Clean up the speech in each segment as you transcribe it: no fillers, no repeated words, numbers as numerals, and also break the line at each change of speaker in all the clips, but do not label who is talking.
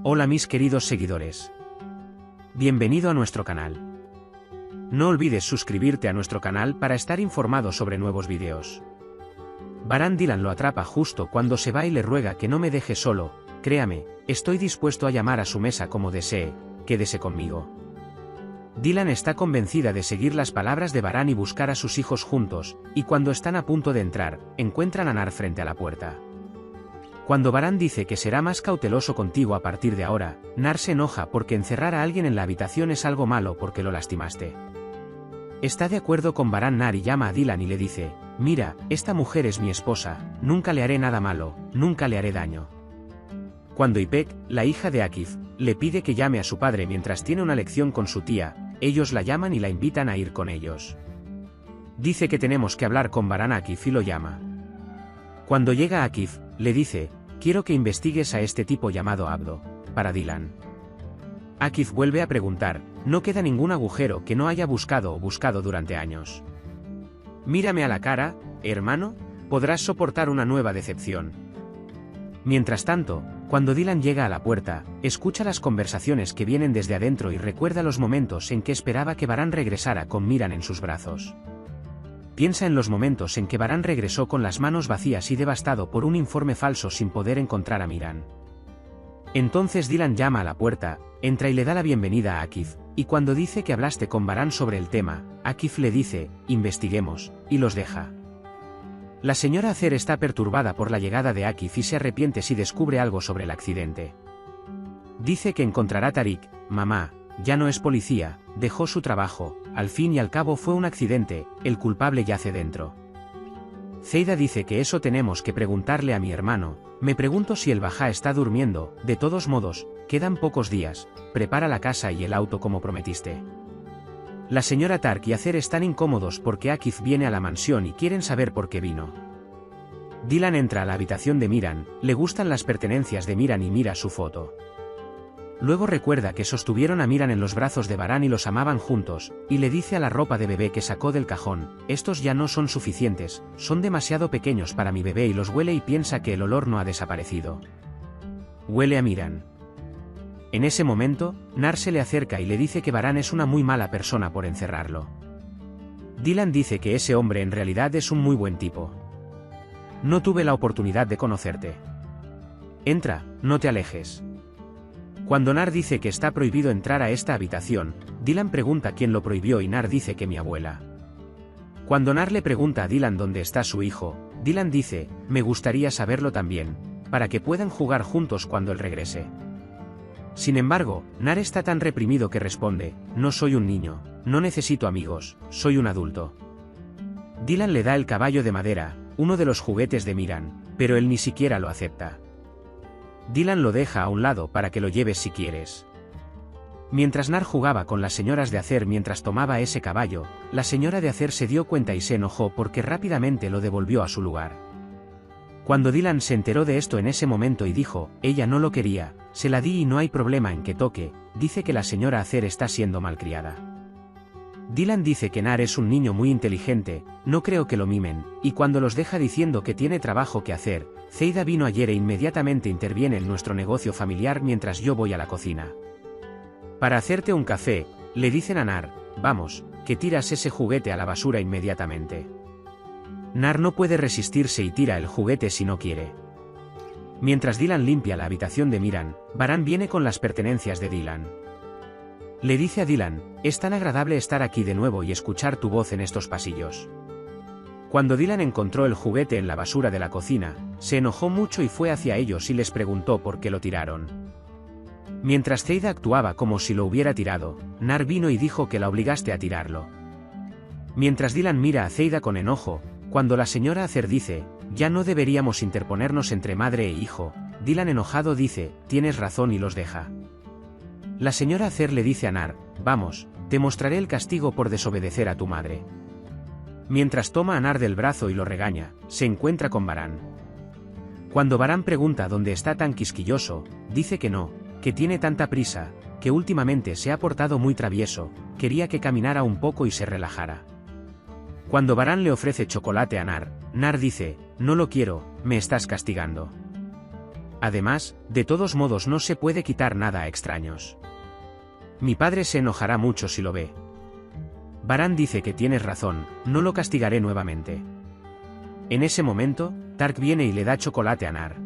Hola mis queridos seguidores. Bienvenido a nuestro canal. No olvides suscribirte a nuestro canal para estar informado sobre nuevos videos. Baran Dylan lo atrapa justo cuando se va y le ruega que no me deje solo. Créame, estoy dispuesto a llamar a su mesa como desee, quédese conmigo. Dylan está convencida de seguir las palabras de Baran y buscar a sus hijos juntos, y cuando están a punto de entrar, encuentran a Nar frente a la puerta. Cuando Baran dice que será más cauteloso contigo a partir de ahora, Nar se enoja porque encerrar a alguien en la habitación es algo malo porque lo lastimaste. Está de acuerdo con Baran Nar y llama a Dylan y le dice, mira, esta mujer es mi esposa, nunca le haré nada malo, nunca le haré daño. Cuando Ipek, la hija de Akif, le pide que llame a su padre mientras tiene una lección con su tía, ellos la llaman y la invitan a ir con ellos. Dice que tenemos que hablar con Baran Akif y lo llama. Cuando llega Akif, le dice, quiero que investigues a este tipo llamado Abdo, para Dylan. Akif vuelve a preguntar, no queda ningún agujero que no haya buscado durante años. Mírame a la cara, hermano, podrás soportar una nueva decepción. Mientras tanto, cuando Dylan llega a la puerta, escucha las conversaciones que vienen desde adentro y recuerda los momentos en que esperaba que Baran regresara con Miran en sus brazos. Piensa en los momentos en que Baran regresó con las manos vacías y devastado por un informe falso sin poder encontrar a Miran. Entonces Dylan llama a la puerta, entra y le da la bienvenida a Akif, y cuando dice que hablaste con Baran sobre el tema, Akif le dice, investiguemos, y los deja. La señora Acer está perturbada por la llegada de Akif y se arrepiente si descubre algo sobre el accidente. Dice que encontrará a Tariq, mamá, ya no es policía, dejó su trabajo, al fin y al cabo fue un accidente, el culpable yace dentro. Zeida dice que eso tenemos que preguntarle a mi hermano, me pregunto si el Bajá está durmiendo, de todos modos, quedan pocos días, prepara la casa y el auto como prometiste. La señora Tark y Acer están incómodos porque Akif viene a la mansión y quieren saber por qué vino. Dylan entra a la habitación de Miran, le gustan las pertenencias de Miran y mira su foto. Luego recuerda que sostuvieron a Miran en los brazos de Baran y los amaban juntos, y le dice a la ropa de bebé que sacó del cajón, estos ya no son suficientes, son demasiado pequeños para mi bebé y los huele y piensa que el olor no ha desaparecido. Huele a Miran. En ese momento, Nar se le acerca y le dice que Baran es una muy mala persona por encerrarlo. Dylan dice que ese hombre en realidad es un muy buen tipo. No tuve la oportunidad de conocerte. Entra, no te alejes. Cuando Nar dice que está prohibido entrar a esta habitación, Dylan pregunta quién lo prohibió y Nar dice que mi abuela. Cuando Nar le pregunta a Dylan dónde está su hijo, Dylan dice, me gustaría saberlo también, para que puedan jugar juntos cuando él regrese. Sin embargo, Nar está tan reprimido que responde, no soy un niño, no necesito amigos, soy un adulto. Dylan le da el caballo de madera, uno de los juguetes de Miran, pero él ni siquiera lo acepta. Dylan lo deja a un lado para que lo lleves si quieres. Mientras Nar jugaba con las señoras de Acer mientras tomaba ese caballo, la señora de Acer se dio cuenta y se enojó porque rápidamente lo devolvió a su lugar. Cuando Dylan se enteró de esto en ese momento y dijo, ella no lo quería, se la di y no hay problema en que toque, dice que la señora Acer está siendo malcriada. Dylan dice que Nar es un niño muy inteligente, no creo que lo mimen, y cuando los deja diciendo que tiene trabajo que hacer, Zeida vino ayer e inmediatamente interviene en nuestro negocio familiar mientras yo voy a la cocina. Para hacerte un café, le dicen a Nar, vamos, que tiras ese juguete a la basura inmediatamente. Nar no puede resistirse y tira el juguete si no quiere. Mientras Dylan limpia la habitación de Miran, Baran viene con las pertenencias de Dylan. Le dice a Dylan, es tan agradable estar aquí de nuevo y escuchar tu voz en estos pasillos. Cuando Dylan encontró el juguete en la basura de la cocina, se enojó mucho y fue hacia ellos y les preguntó por qué lo tiraron. Mientras Zeida actuaba como si lo hubiera tirado, Nar vino y dijo que la obligaste a tirarlo. Mientras Dylan mira a Zeida con enojo, cuando la señora Acer dice, ya no deberíamos interponernos entre madre e hijo, Dylan enojado dice, tienes razón y los deja. La señora Acer le dice a Nar, vamos, te mostraré el castigo por desobedecer a tu madre. Mientras toma a Nar del brazo y lo regaña, se encuentra con Baran. Cuando Baran pregunta dónde está tan quisquilloso, dice que no, que tiene tanta prisa, que últimamente se ha portado muy travieso, quería que caminara un poco y se relajara. Cuando Baran le ofrece chocolate a Nar, Nar dice, no lo quiero, me estás castigando. Además, de todos modos no se puede quitar nada a extraños. Mi padre se enojará mucho si lo ve. Varán dice que tienes razón, no lo castigaré nuevamente. En ese momento, Tark viene y le da chocolate a Nar.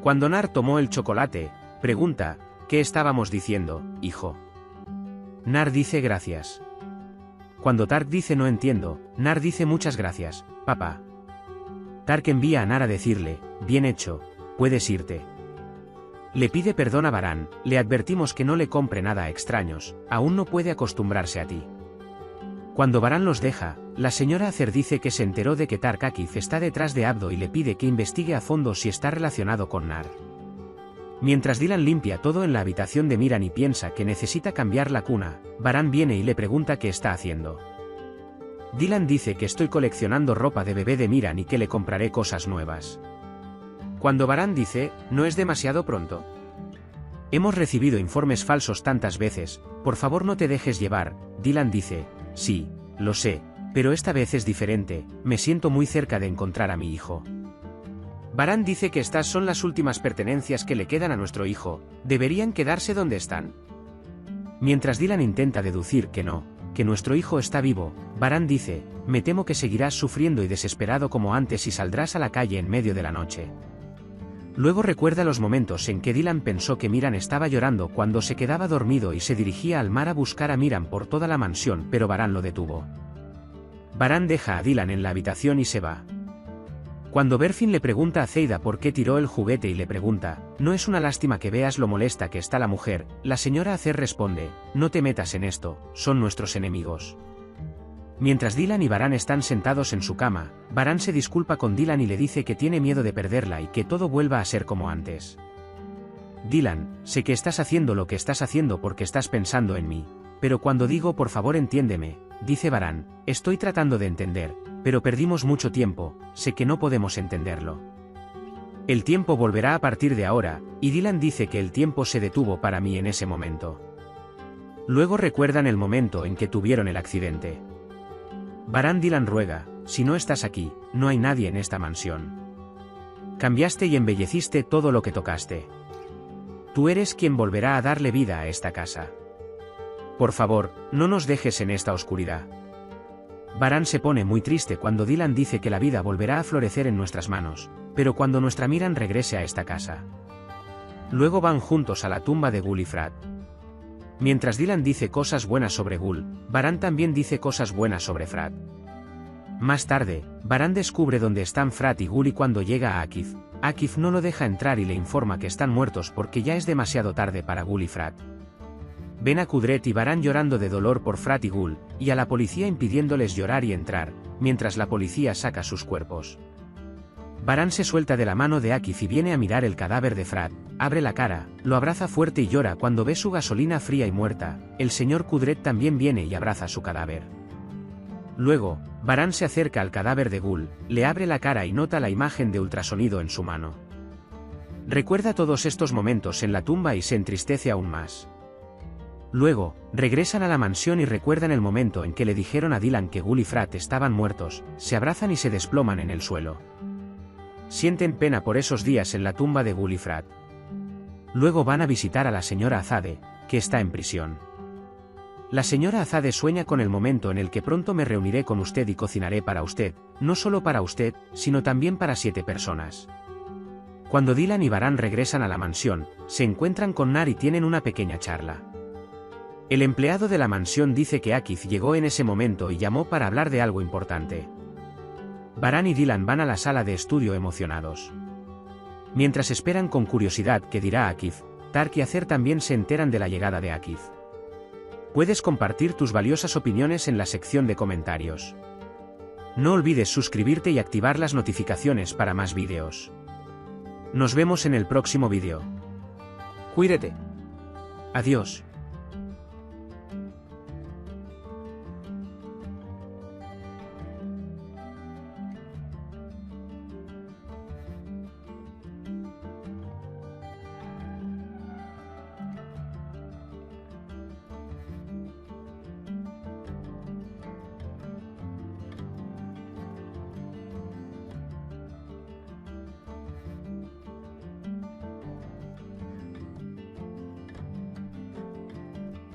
Cuando Nar tomó el chocolate, pregunta, ¿qué estábamos diciendo, hijo? Nar dice gracias. Cuando Tark dice no entiendo, Nar dice muchas gracias, papá. Tark envía a Nar a decirle, bien hecho, puedes irte. Le pide perdón a Varán, le advertimos que no le compre nada a extraños, aún no puede acostumbrarse a ti. Cuando Varán los deja, la señora Acer dice que se enteró de que Tark Akif está detrás de Abdo y le pide que investigue a fondo si está relacionado con Nar. Mientras Dylan limpia todo en la habitación de Miran y piensa que necesita cambiar la cuna, Varán viene y le pregunta qué está haciendo. Dylan dice que estoy coleccionando ropa de bebé de Miran y que le compraré cosas nuevas. Cuando Varán dice, no es demasiado pronto. Hemos recibido informes falsos tantas veces, por favor no te dejes llevar, Dylan dice, sí, lo sé, pero esta vez es diferente, me siento muy cerca de encontrar a mi hijo. Varán dice que estas son las últimas pertenencias que le quedan a nuestro hijo, deberían quedarse donde están. Mientras Dylan intenta deducir que no, que nuestro hijo está vivo, Varán dice, me temo que seguirás sufriendo y desesperado como antes y saldrás a la calle en medio de la noche. Luego recuerda los momentos en que Dylan pensó que Miran estaba llorando cuando se quedaba dormido y se dirigía al mar a buscar a Miran por toda la mansión, pero Varán lo detuvo. Varán deja a Dylan en la habitación y se va. Cuando Berfin le pregunta a Zeida por qué tiró el juguete y le pregunta, ¿no es una lástima que veas lo molesta que está la mujer?, la señora Acer responde, no te metas en esto, son nuestros enemigos. Mientras Dylan y Varán están sentados en su cama, Varán se disculpa con Dylan y le dice que tiene miedo de perderla y que todo vuelva a ser como antes. Dylan, sé que estás haciendo lo que estás haciendo porque estás pensando en mí, pero cuando digo por favor entiéndeme, dice Varán, estoy tratando de entender, pero perdimos mucho tiempo, sé que no podemos entenderlo. El tiempo volverá a partir de ahora, y Dylan dice que el tiempo se detuvo para mí en ese momento. Luego recuerdan el momento en que tuvieron el accidente. Varán Dylan ruega, si no estás aquí, no hay nadie en esta mansión. Cambiaste y embelleciste todo lo que tocaste. Tú eres quien volverá a darle vida a esta casa. Por favor, no nos dejes en esta oscuridad. Varán se pone muy triste cuando Dylan dice que la vida volverá a florecer en nuestras manos, pero cuando nuestra Miran regrese a esta casa. Luego van juntos a la tumba de Gul y Frat. Mientras Dylan dice cosas buenas sobre Gul, Varán también dice cosas buenas sobre Frat. Más tarde, Varán descubre dónde están Frat y Gul y cuando llega a Akif, Akif no lo deja entrar y le informa que están muertos porque ya es demasiado tarde para Gul y Frat. Ven a Kudret y Varán llorando de dolor por Frat y Gul, y a la policía impidiéndoles llorar y entrar, mientras la policía saca sus cuerpos. Varán se suelta de la mano de Akif y viene a mirar el cadáver de Frat, abre la cara, lo abraza fuerte y llora cuando ve su gasolina fría y muerta. El señor Kudret también viene y abraza su cadáver. Luego, Varán se acerca al cadáver de Gul, le abre la cara y nota la imagen de ultrasonido en su mano. Recuerda todos estos momentos en la tumba y se entristece aún más. Luego, regresan a la mansión y recuerdan el momento en que le dijeron a Dylan que Gul y Frat estaban muertos, se abrazan y se desploman en el suelo. Sienten pena por esos días en la tumba de Gul y Frat. Luego van a visitar a la señora Azade, que está en prisión. La señora Azade sueña con el momento en el que pronto me reuniré con usted y cocinaré para usted, no solo para usted, sino también para 7 personas. Cuando Dylan y Varán regresan a la mansión, se encuentran con Nar y tienen una pequeña charla. El empleado de la mansión dice que Akif llegó en ese momento y llamó para hablar de algo importante. Varán y Dylan van a la sala de estudio emocionados. Mientras esperan con curiosidad qué dirá Akif, Tark y Acer también se enteran de la llegada de Akif. Puedes compartir tus valiosas opiniones en la sección de comentarios. No olvides suscribirte y activar las notificaciones para más vídeos. Nos vemos en el próximo vídeo. Cuídate. Adiós.